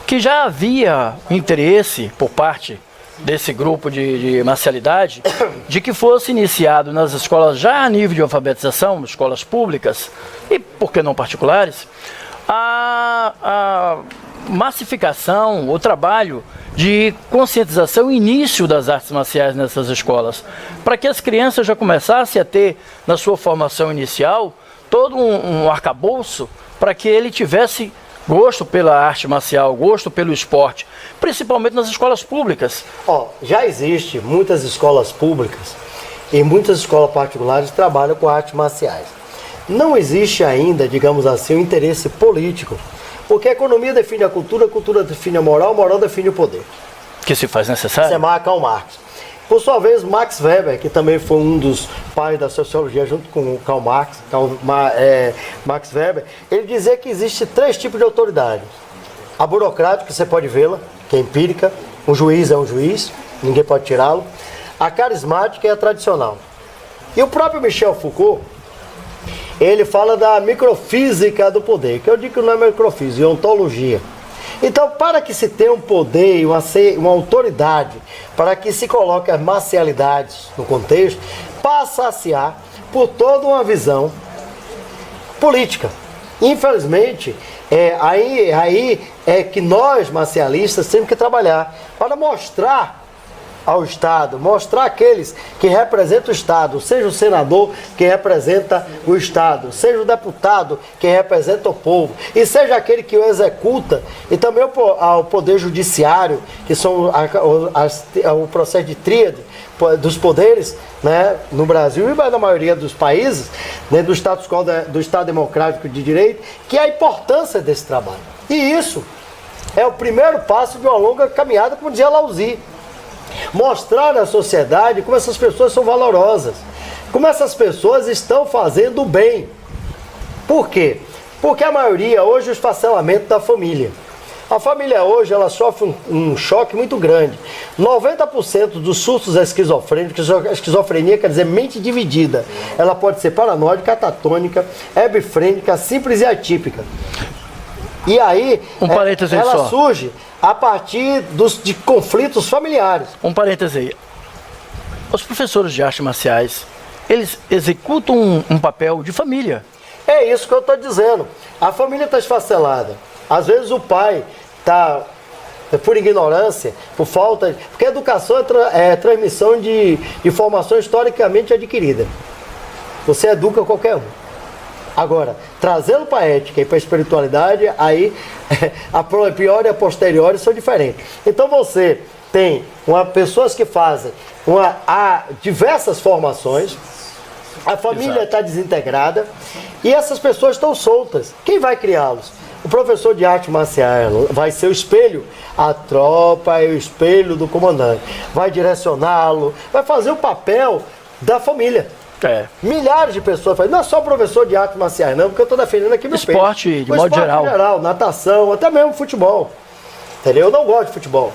que já havia interesse por parte desse grupo de marcialidade, de que fosse iniciado nas escolas já a nível de alfabetização, escolas públicas e, por que não particulares, a massificação, o trabalho de conscientização e início das artes marciais nessas escolas, para que as crianças já começassem a ter, na sua formação inicial, todo um arcabouço para que ele tivesse gosto pela arte marcial, gosto pelo esporte, principalmente nas escolas públicas. Já existe muitas escolas públicas e muitas escolas particulares que trabalham com artes marciais. Não existe ainda, digamos assim, um interesse político, porque a economia define a cultura define a moral define o poder. Que se faz necessário? Isso é Karl Marx. Por sua vez, Max Weber, que também foi um dos pais da sociologia, junto com Karl Marx, Max Weber, ele dizia que existe 3 tipos de autoridade. A burocrática, você pode vê-la, que é empírica, um juiz é um juiz, ninguém pode tirá-lo. A carismática é a tradicional. E o próprio Michel Foucault, ele fala da microfísica do poder, que eu digo que não é microfísica, é ontologia. Então, para que se tenha um poder e uma autoridade, para que se coloque as marcialidades no contexto, passa-se-á por toda uma visão política. Infelizmente, aí é que nós, marcialistas, temos que trabalhar para mostrar ao Estado, mostrar aqueles que representam o Estado, seja o senador que representa o Estado, seja o deputado que representa o povo, e seja aquele que o executa, e também o Poder Judiciário, que são o processo de tríade dos poderes, né, no Brasil e na maioria dos países, né, do status quo do Estado Democrático de Direito, que é a importância desse trabalho. E isso é o primeiro passo de uma longa caminhada, como dizia Lauzzi. Mostrar à sociedade como essas pessoas são valorosas, como essas pessoas estão fazendo o bem. Por quê? Porque a maioria hoje é o esfacelamento da família. A família hoje ela sofre um choque muito grande. 90% dos surtos esquizofrênicos, a esquizofrenia quer dizer mente dividida. Ela pode ser paranoide, catatônica, hebefrênica, simples e atípica. E aí, ela surge a partir de conflitos familiares. Um parêntese aí. Os professores de artes marciais, eles executam um papel de família. É isso que eu estou dizendo. A família está esfacelada. Às vezes o pai está, por ignorância, por falta... Porque a educação é transmissão de informação historicamente adquirida. Você educa qualquer um. Agora, trazendo para a ética e para a espiritualidade, aí a priori e a posteriori são diferentes. Então você tem pessoas que fazem diversas formações, a família está desintegrada e essas pessoas estão soltas. Quem vai criá-los? O professor de arte marcial vai ser o espelho, a tropa é o espelho do comandante. Vai direcioná-lo, vai fazer o papel da família. Milhares de pessoas fazem, não é só professor de artes marciais, não, porque eu estou defendendo aqui meu esporte, peito. de modo geral. Natação, até mesmo futebol. Entendeu? Eu não gosto de futebol.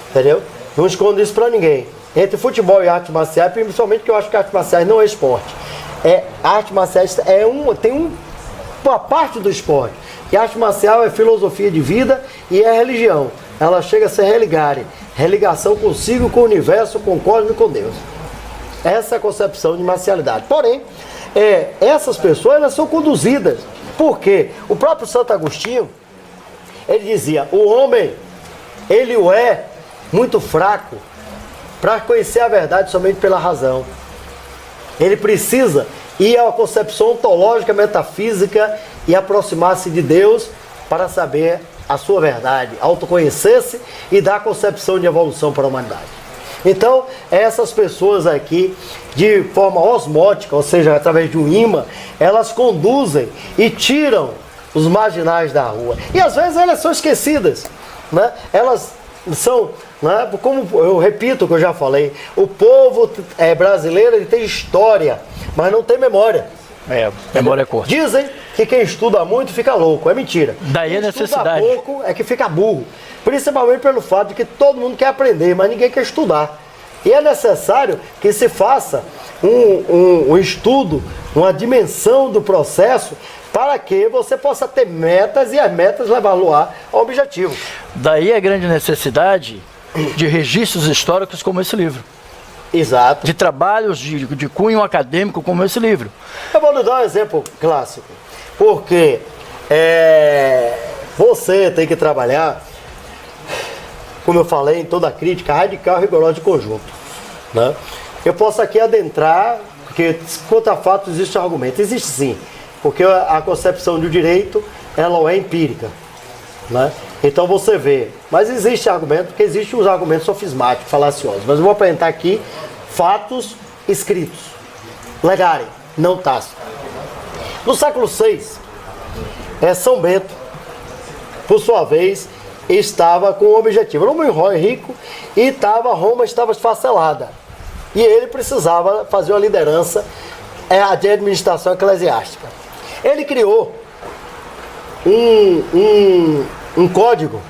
Entendeu? Não escondo isso pra ninguém. Entre futebol e artes marciais, principalmente que eu acho que artes marciais não é esporte. Artes marciais tem uma parte do esporte. E arte marcial é filosofia de vida e é religião. Ela chega a ser religação consigo, com o universo, com o cosmos e com Deus. Essa é a concepção de marcialidade. Porém, essas pessoas elas são conduzidas. Por quê? O próprio Santo Agostinho, ele dizia, o homem, ele é muito fraco para conhecer a verdade somente pela razão. Ele precisa ir a uma concepção ontológica, metafísica e aproximar-se de Deus para saber a sua verdade, autoconhecer-se e dar a concepção de evolução para a humanidade. Então, essas pessoas aqui, de forma osmótica, ou seja, através de um imã, elas conduzem e tiram os marginais da rua. E às vezes elas são esquecidas, né? Elas são, né? Como eu repito o que eu já falei, o povo brasileiro ele tem história, mas não tem memória. Memória é curta. Dizem que quem estuda muito fica louco, é mentira. Daí a necessidade. Quem estuda pouco é que fica burro. Principalmente pelo fato de que todo mundo quer aprender, mas ninguém quer estudar. E é necessário que se faça um estudo, uma dimensão do processo, para que você possa ter metas e as metas levá-lo ao objetivo. Daí a grande necessidade de registros históricos como esse livro. Exato. De trabalhos de cunho acadêmico como esse livro. Eu vou lhe dar um exemplo clássico. Porque você tem que trabalhar, como eu falei, em toda a crítica radical e rigorosa de conjunto. Né? Eu posso aqui adentrar, porque quanto a fato existe argumento. Existe sim, porque a concepção do direito, ela é empírica. Né? Então você vê, mas existe argumento, porque existem os argumentos sofismáticos, falaciosos. Mas eu vou apresentar aqui fatos escritos, legais, não tácitos. No século VI, São Bento, por sua vez, estava com um objetivo. Era um homem rico e Roma estava esfacelada. E ele precisava fazer uma liderança de administração eclesiástica. Ele criou um código,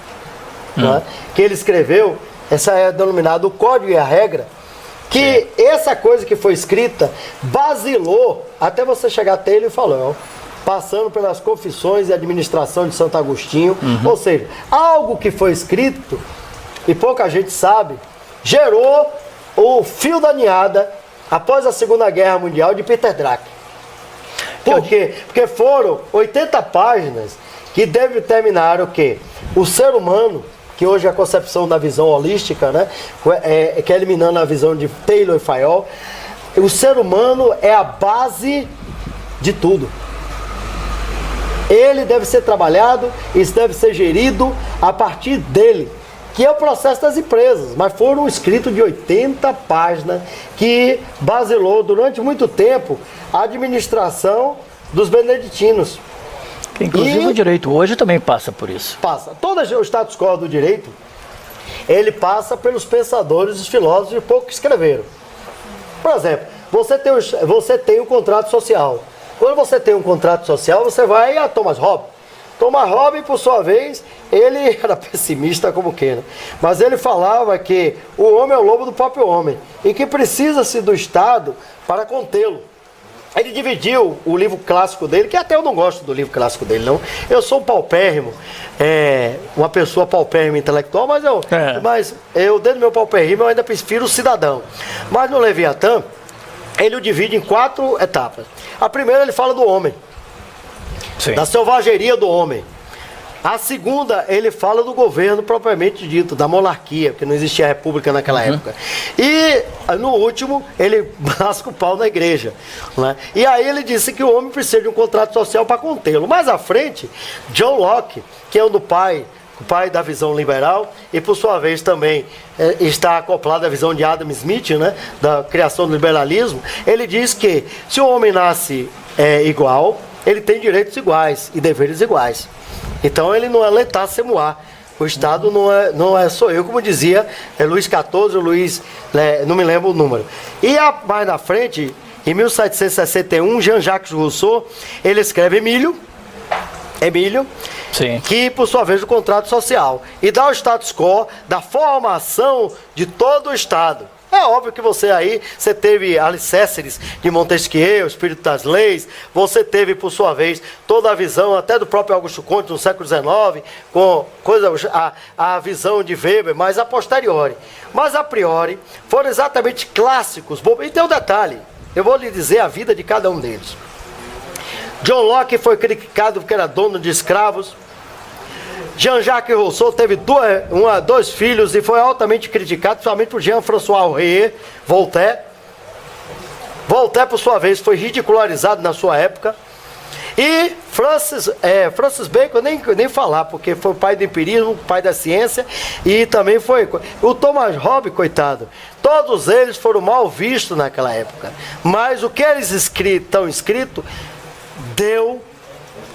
né, que ele escreveu, essa é denominado o Código e a Regra, que essa coisa que foi escrita basilou até você chegar até ele e falou, passando pelas confissões e administração de Santo Agostinho, ou seja, algo que foi escrito e pouca gente sabe, gerou o fio da ninhada após a Segunda Guerra Mundial de Peter Drucker. Por quê? Porque foram 80 páginas que determinaram o quê? O ser humano, que hoje é a concepção da visão holística, né? Que é eliminando a visão de Taylor e Fayol, o ser humano é a base de tudo. Ele deve ser trabalhado, isso deve ser gerido a partir dele, que é o processo das empresas, mas foram escritos de 80 páginas que basilou durante muito tempo a administração dos beneditinos. Inclusive o direito hoje também passa por isso. Passa. Todo o status quo do direito, ele passa pelos pensadores e filósofos de pouco que escreveram. Por exemplo, você tem um contrato social. Quando você tem um contrato social, você vai a Thomas Hobbes. Thomas Hobbes, por sua vez, ele era pessimista como queira. Mas ele falava que o homem é o lobo do próprio homem e que precisa-se do Estado para contê-lo. Ele dividiu o livro clássico dele, que até eu não gosto do livro clássico dele, não. Eu sou um paupérrimo, uma pessoa paupérrima intelectual, mas eu dentro do meu paupérrimo, eu ainda prefiro o cidadão. Mas no Leviatã, ele o divide em 4 etapas. A primeira, ele fala do homem. Sim. Da selvageria do homem. A segunda, ele fala do governo propriamente dito, da monarquia, porque não existia república naquela época. E no último, ele masca o pau na igreja. Né? E aí ele disse que o homem precisa de um contrato social para contê-lo. Mais à frente, John Locke, que é o pai da visão liberal, e por sua vez também está acoplado à visão de Adam Smith, né, da criação do liberalismo, ele diz que se o homem nasce igual, ele tem direitos iguais e deveres iguais. Então ele não é l'état c'est moi. O Estado não é sou eu, como dizia Luís XIV, Luís, não me lembro o número. E mais na frente, em 1761, Jean-Jacques Rousseau, ele escreve Emílio, Sim. que por sua vez o contrato social, e dá o status quo da formação de todo o Estado. É óbvio que você teve alicerces de Montesquieu, o espírito das leis, você teve, por sua vez, toda a visão até do próprio Augusto Comte no século XIX, com a visão de Weber, mas a posteriori. Mas a priori, foram exatamente clássicos. E tem um detalhe, eu vou lhe dizer a vida de cada um deles. John Locke foi criticado porque era dono de escravos. Jean-Jacques Rousseau teve dois filhos e foi altamente criticado, principalmente por Jean-François Aurier, Voltaire. Voltaire, por sua vez, foi ridicularizado na sua época. E Francis Bacon, nem falar, porque foi o pai do empirismo, pai da ciência, e também foi o Thomas Hobbes, coitado. Todos eles foram mal vistos naquela época. Mas o que eles estão escrito deu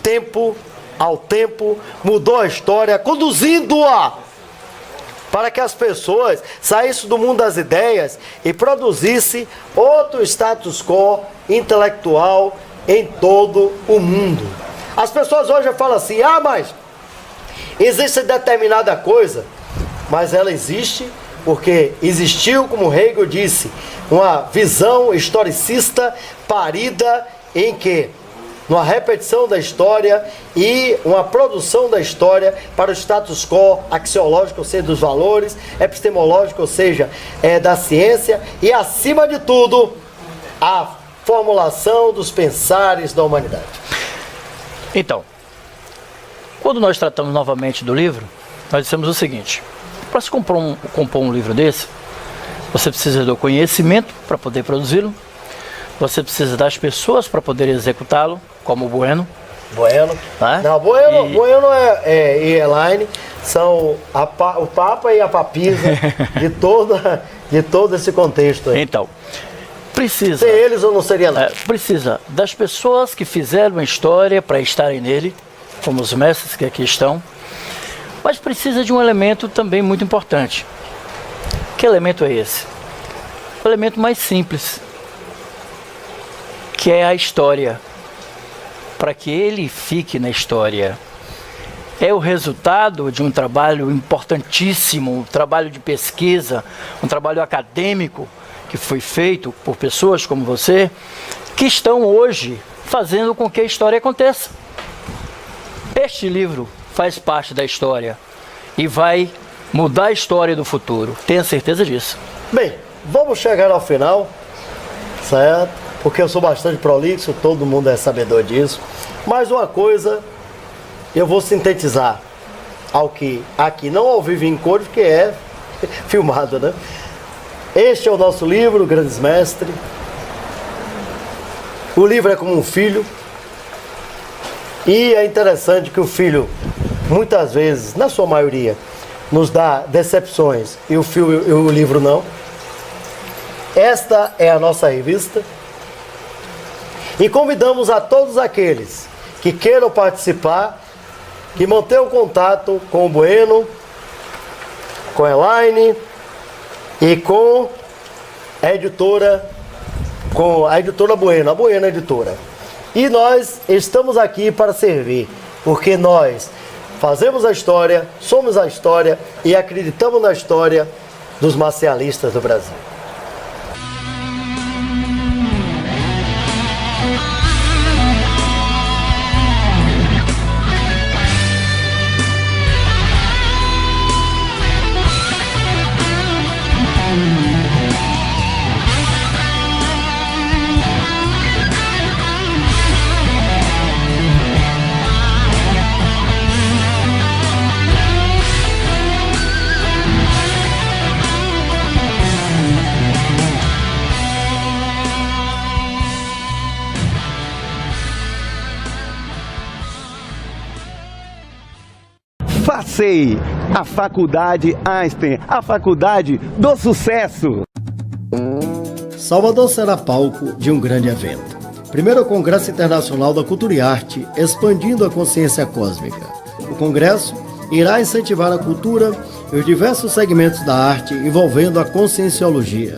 tempo ao tempo, mudou a história, conduzindo-a para que as pessoas saíssem do mundo das ideias e produzissem outro status quo intelectual em todo o mundo. As pessoas hoje falam assim, mas existe determinada coisa, mas ela existe porque existiu, como Hegel disse, uma visão historicista parida em que numa repetição da história e uma produção da história para o status quo axiológico, ou seja, dos valores, epistemológico, ou seja, da ciência, e acima de tudo, a formulação dos pensares da humanidade. Então, quando nós tratamos novamente do livro, nós dissemos o seguinte: para se compor um livro desse, você precisa do conhecimento para poder produzi-lo, você precisa das pessoas para poder executá-lo, como o Bueno. Né? Não, Bueno e Elaine são o Papa e a Papisa de todo esse contexto aí. Então, precisa... Sem eles eu não seria nada. Precisa das pessoas que fizeram a história para estarem nele, como os mestres que aqui estão, mas precisa de um elemento também muito importante. Que elemento é esse? O elemento mais simples, que é a história. Para que ele fique na história. É o resultado de um trabalho importantíssimo, um trabalho de pesquisa, um trabalho acadêmico que foi feito por pessoas como você, que estão hoje fazendo com que a história aconteça. Este livro faz parte da história e vai mudar a história do futuro. Tenha certeza disso. Bem, vamos chegar ao final, certo? Porque eu sou bastante prolixo, todo mundo é sabedor disso. Mas uma coisa, eu vou sintetizar ao que aqui, não ao vivo em cores, porque é filmado, né? Este é o nosso livro, Grandes Mestres. O livro é como um filho. E é interessante que o filho, muitas vezes, na sua maioria, nos dá decepções e o livro não. Esta é a nossa revista. E convidamos a todos aqueles que queiram participar, que mantenham contato com o Bueno, com a Elaine e com a editora Bueno, a Bueno Editora. E nós estamos aqui para servir, porque nós fazemos a história, somos a história e acreditamos na história dos marcialistas do Brasil. FACEI, a Faculdade Einstein, a faculdade do sucesso. Salvador será palco de um grande evento. Primeiro Congresso Internacional da Cultura e Arte, expandindo a consciência cósmica. O congresso irá incentivar a cultura e os diversos segmentos da arte envolvendo a conscienciologia.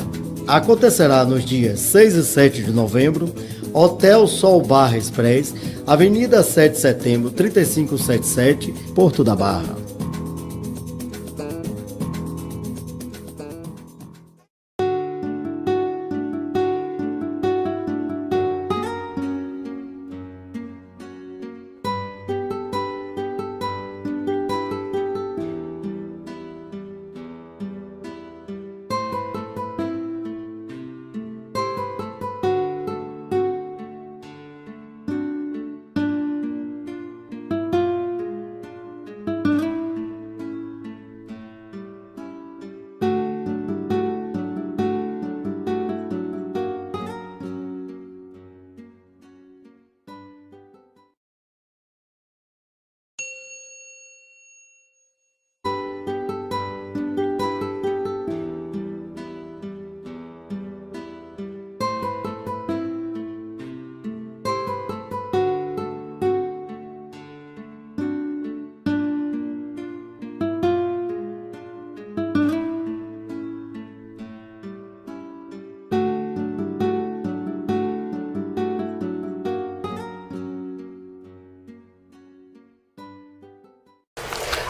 Acontecerá nos dias 6 e 7 de novembro, Hotel Sol Barra Express, Avenida 7 de Setembro, 3577, Porto da Barra.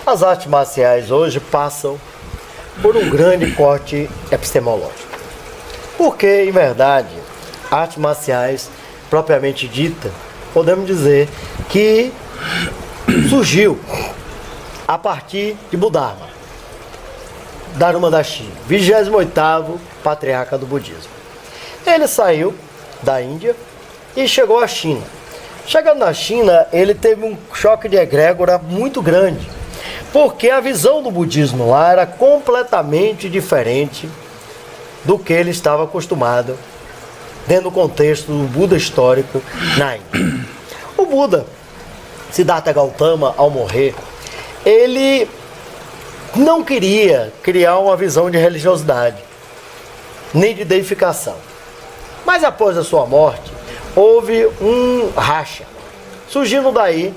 As artes marciais hoje passam por um grande corte epistemológico. Porque, em verdade, artes marciais, propriamente dita, podemos dizer que surgiu a partir de Buddharma, Dharma-Dashi, 28º patriarca do budismo. Ele saiu da Índia e chegou à China. Chegando na China, ele teve um choque de egrégora muito grande, porque a visão do budismo lá era completamente diferente do que ele estava acostumado dentro do contexto do Buda histórico na Índia. O Buda, Siddhartha Gautama, ao morrer, ele não queria criar uma visão de religiosidade, nem de deificação. Mas após a sua morte, houve um racha, surgindo daí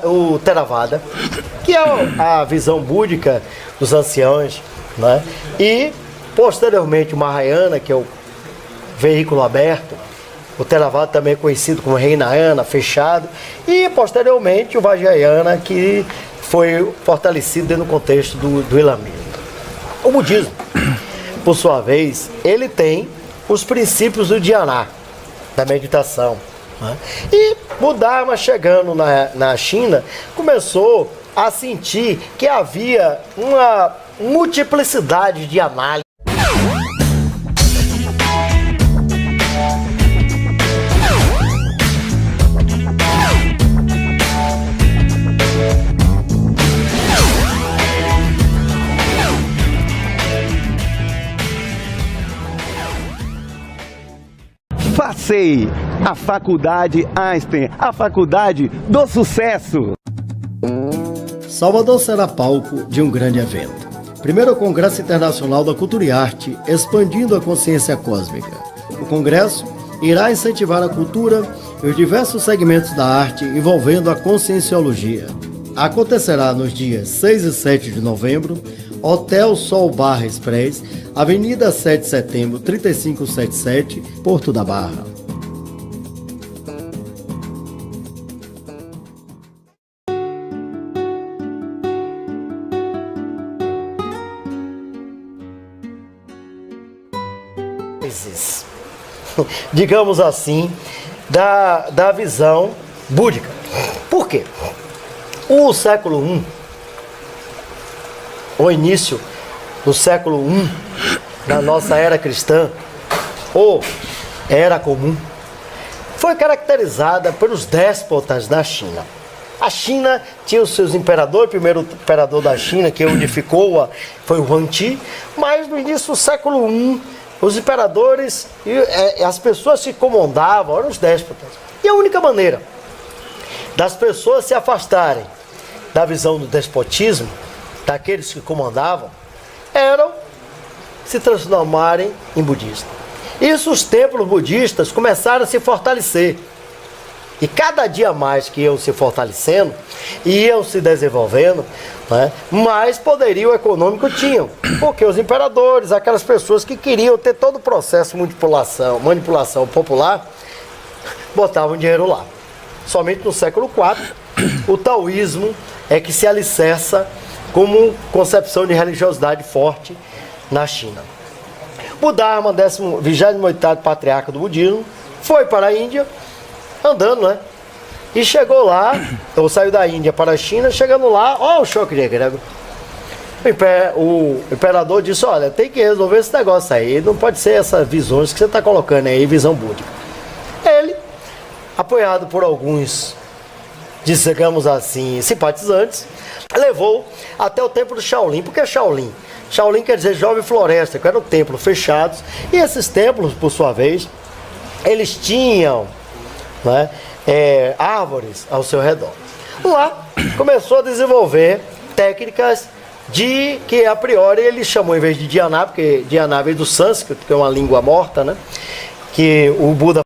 o Theravada, que é a visão búdica dos anciãos, né? E posteriormente o Mahayana, que é o veículo aberto, o Theravada também é conhecido como Hinayana, fechado, e posteriormente o Vajrayana, que foi fortalecido dentro do contexto do islamismo. O budismo, por sua vez, ele tem os princípios do dhyana, da meditação. E o Dharma, chegando na China, começou a sentir que havia uma multiplicidade de análises. FACEI, a Faculdade Einstein, a faculdade do sucesso. Salvador será palco de um grande evento. Primeiro Congresso Internacional da Cultura e Arte, expandindo a consciência cósmica. O congresso irá incentivar a cultura e os diversos segmentos da arte envolvendo a conscienciologia. Acontecerá nos dias 6 e 7 de novembro, Hotel Sol Barra Express, Avenida 7 de Setembro, 3577, Porto da Barra. Digamos assim, da visão búdica. Por quê? O século I, o início do século I, da nossa era cristã, ou era comum, foi caracterizada pelos déspotas da China. A China tinha os seus imperadores, o primeiro imperador da China que unificou-a foi o Huang-Ti, mas no início do século I, os imperadores e as pessoas se comandavam, eram os déspotas. E a única maneira das pessoas se afastarem da visão do despotismo, daqueles que comandavam, eram se transformarem em budistas. Isso, os templos budistas começaram a se fortalecer. E cada dia mais que iam se fortalecendo, iam se desenvolvendo, né, mais poderio econômico tinham. Porque os imperadores, aquelas pessoas que queriam ter todo o processo de manipulação popular, botavam dinheiro lá. Somente no século IV, o taoísmo é que se alicerça como concepção de religiosidade forte na China. Budarma, 28º patriarca do budismo, foi para a Índia, andando, né? E chegou lá, ou saiu da Índia para a China, chegando lá, ó o choque de egrégor. O imperador disse, olha, tem que resolver esse negócio aí, não pode ser essas visões que você está colocando aí, visão búdica. Ele, apoiado por alguns, digamos assim, simpatizantes, levou até o templo de Shaolin. Por que Shaolin? Shaolin quer dizer jovem floresta, que eram templos fechados, e esses templos, por sua vez, eles tinham, né, árvores ao seu redor. Lá começou a desenvolver técnicas de que a priori ele chamou, em vez de Dhyana, porque Dhyana veio do sânscrito, que é uma língua morta, né, que o Buda